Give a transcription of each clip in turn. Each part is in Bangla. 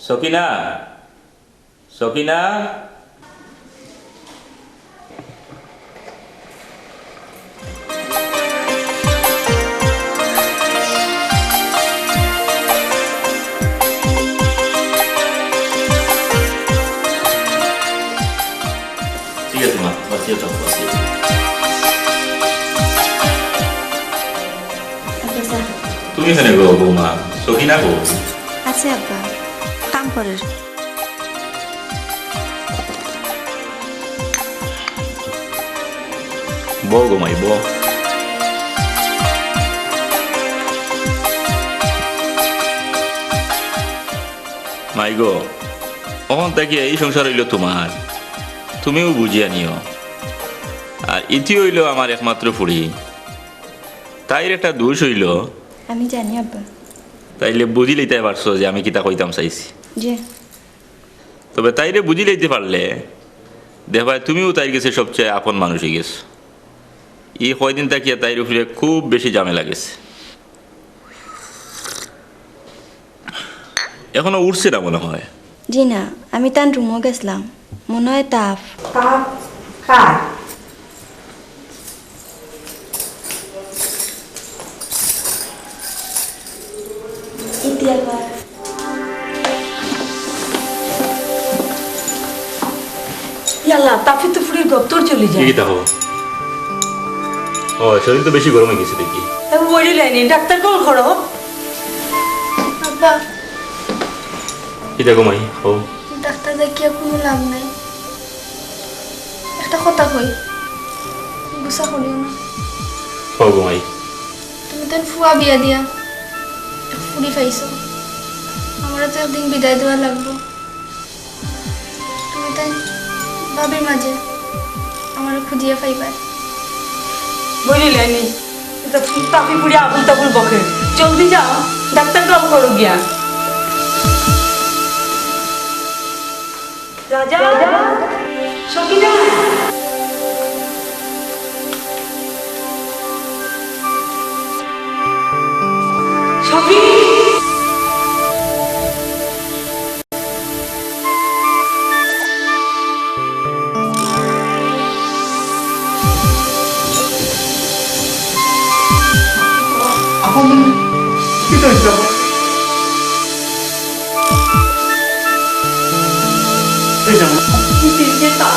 সকিনা, সকিনা, ঠিক আছে মা, বসিয়ে যাও, বসিয়ে যাও। তুমি এখানে গো বৌমা, সকিনা গো। আছে আব্বা, কাম করে। বউ গো মাই, বউ। মাই গো, অহন থেকে এই সংসার হইল তোমার, তুমিও বুঝিয়া নিও। আর ইতি হইল আমার একমাত্র ফুড়ি, তাইর একটা দোষ হইল। আমি জানি আব্বা। তাইলে বুঝি লইতে পারছো যে আমি কিতা কইতাম চাইছি। যে তবে তাইরে বুঝি লইতে পারলে দেখবাই তুমিও তাইর কাছে সবচেয়ে আপন মানুষ হয়ে গেছো। এই কয়দিন তাকিয়া তাইর উপরে খুব বেশি ঝামেলা গেছে, এখনো উঠছে না মনে হয়। জি না, আমি তার রুমও গেছিলাম, মনে হয় তাপ। কার? ইতি আবার ইয়াল্লা তাফি তো ফুড়ির গপ্তর চলে যায়। কি দেখো, ও শরীর তো বেশি গরম হয়ে গেছে দেখি। আমি বলি লাইনি ডাক্তার কল করো। আব্বা, কি দেখো মাই, ও ডাক্তার দেখিয়ে কোনো লাভ নাই। একটা কথা কই, গুসা করিও না। ও গো মাই, তুমি তো ফুয়া বিয়া দিয়া ফুড়ি পাইছো, আমার তো একদিন বিদায় দেওয়া লাগবো। তুমি তাই ভাবির মাঝে আমার খুঁজিয়ে পাইবাই। বলি লাইনি তাফি ফুড়ি আবুল তাবুল বকে, জলদি যাও ডাক্তার কল করো গিয়া। রাজা, সকিনা, সকি, কি হয়েছে? এই যাবো কি দিচ্ছে তা?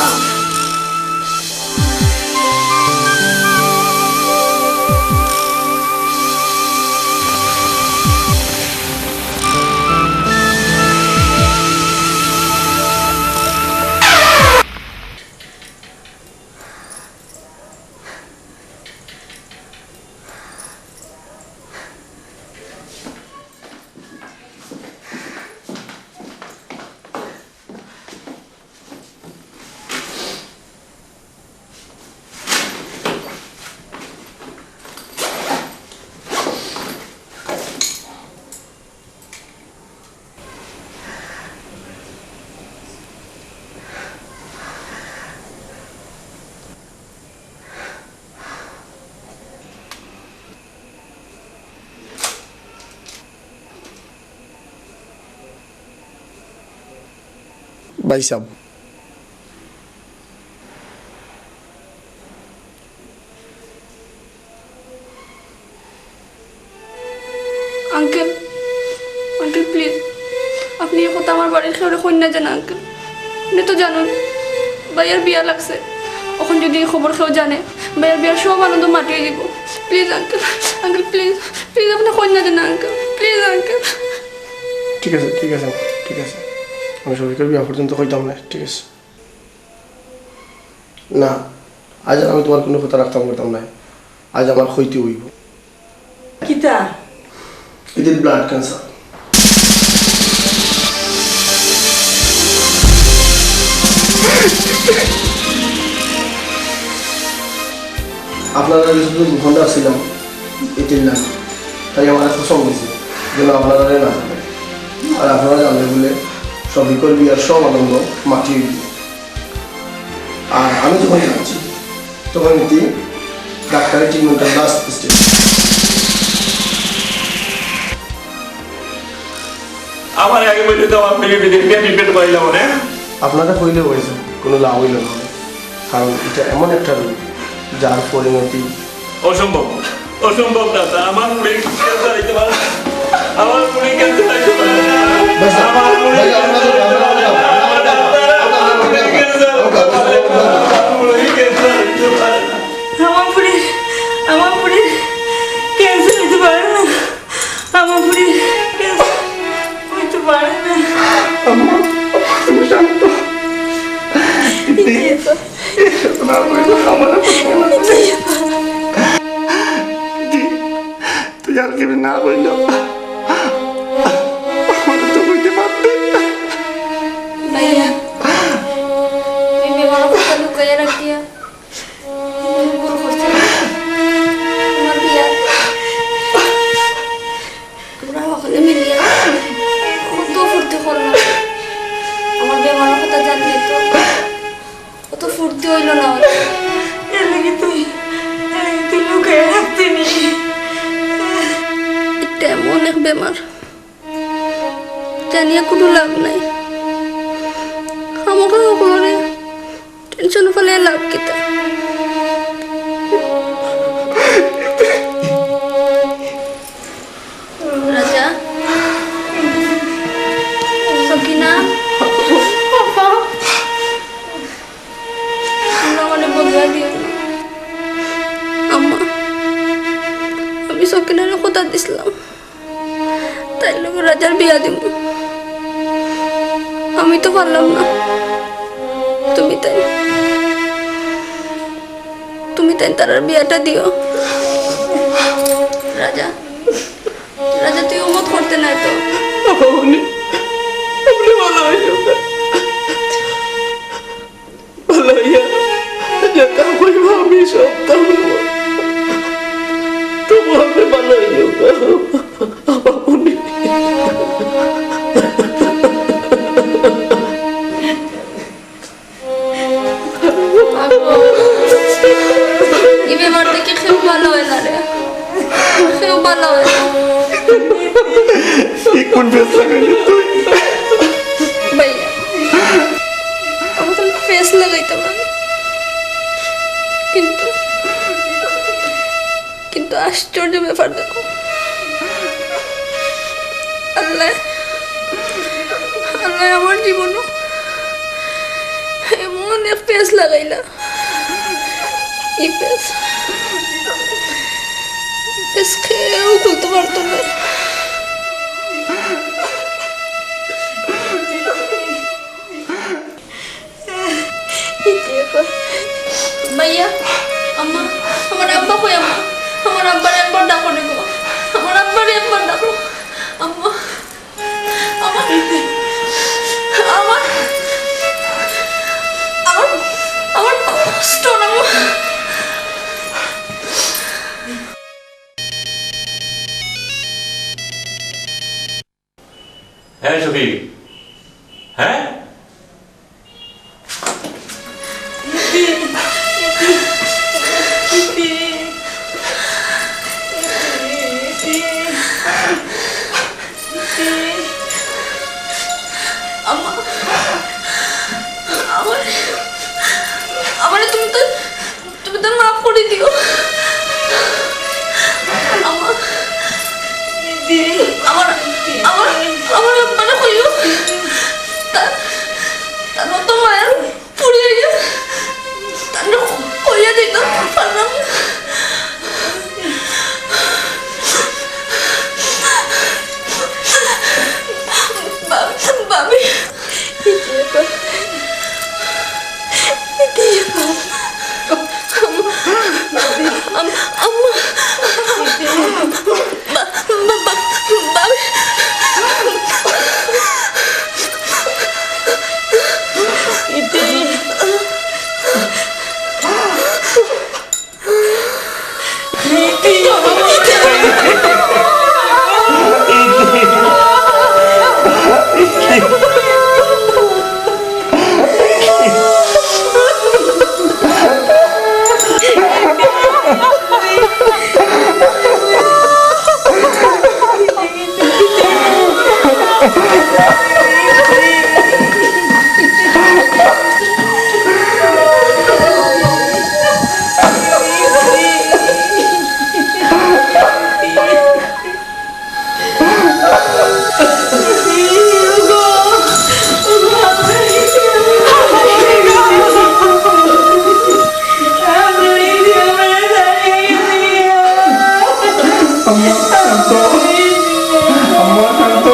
भाई साहब, আঙ্কেল, আঙ্কেল প্লিজ আপনি এই কথা আমার বাড়ির খেয়ে কন্যা জানা আঙ্কেল। আপনি তো জানুন ভাইয়ার বিয়া লাগছে, এখন যদি এই খবর কেউ জানে ভাইয়ার বিয়ার সব আনন্দ মাটিয়ে দিব। Please uncle, uncle please please আপনি কন্যা জানা আঙ্কেল, প্লিজ আঙ্কেল। ঠিক আছে ঠিক আছে ঠিক আছে, আমি সবাইকার বিয়া পর্যন্ত কইতাম না, ঠিক আছে? না, আজ আমি তোমার কোনো কথা রাখতাম করতাম না, আজ আমার হইতে হইব। কিতা? এদের ব্লাড ক্যান্সার। আপনারা শুধু ঘন্টা ছিলাম এটির না, তাই আমার এত সব হয়েছে যেন আপনারা না জানেন, আর আপনারা জানলে বলে সবিকল বিয়ার সব আনন্দ মাটিয়ে দিল। আর আমি যখন যাচ্ছি তখন এটি ডাক্তারের ট্রিটমেন্টের লাস্ট স্টেজ। আমার আগে বললে তো আমার মেয়ে ট্রিটমেন্ট পাইলাম অনেক। আপনারা কইলে হয়েছে কোনো লাভ হইল না, কারণ এটা এমন একটা রোগ যার পরিণতি অসম্ভব, অসম্ভব দাদা। আমার মুড়ি ক্যান্সার হইতে পারে না। আমার মুড়ি ক্যান্সার হইতে পারে না। আমার মুড়ি ক্যান্সার হইতে পারে না। ডাক্তার, আমার মুড়ি ক্যান্সার হইতে পারে না। আমার মুড়ি ক্যান্সার হইতে পারে না। আমার বুড়ি ক্যান্সার হইতে পারে না, আমার বুড়ি ক্যান্সার হইতে পারে না। তুই আর কেবে না কইল তো কইতে পারতে। ভাইয়া তুমি বিমার কথা লুকাইয়া রাখিয়া ভুল করছো। তোমার বিয়া আমরা সকলে মিলিয়া কত ফুর্তি করলাম। আমার বেমারের কথা জানলে তো কত ফুর্তি হইল না। এর লাগি তুই লুকায় রাখতে নি। এটা এমন এক বেমার জানিয়া কোনো লাভ নাই। আমাকে সকলরে টেনশন ফেলে লাভ কিতা। রাজা, সকিনা, তোমরা মানে বদলা দিও না। আম্মা, আমি সকিনারে কথা দিছিলাম তাই লোক রাজার বিয়া দিব। আমি তো পারলাম না, তুমি তাই তার বিয়াটা দিও। রাজা, রাজা তুই অমত করতে নাই তো? আপনি ভালো হইল, ভালো হইয়া যেটা কইব আমি সব তাহলে তবু আপনি ভালো হইল। আপনি এই বেমার থেকে কেউ ভালো হয় না রে, কেউ ভালো হয় না। কোন ফেস লাগাইলি তুই? ভাইয়া আমার তো ফেস লাগাইতে পারে, কিন্তু আশ্চর্য ব্যাপার দেখো, আল্লাহ আল্লাহ আমার জীবনও এমন এক ফেস লাগাইলা। এই ফেস কেউ খুলতে পারতো না। ভাইয়া, আম্মা, আমার আব্বা কই? আম্মা, আমার আব্বার একবার ডাকো রে গো, আমার আব্বার একবার ডাকো। আম্মা, আমার আমার আমার আমার কষ্ট না। হ্যাঁ শফিক, হ্যাঁ আমার তুমি তো মাফ করে দিও। আমার আমার আমার আমার আব্বারে কইও তার তো মায়ের পুড়িয়ে গিয়ে তার কইয়া দিতে পারলাম। বাবি Ha ha ha! আম্মা শান্ত, আম্মা শান্ত।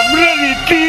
আপনার রীতি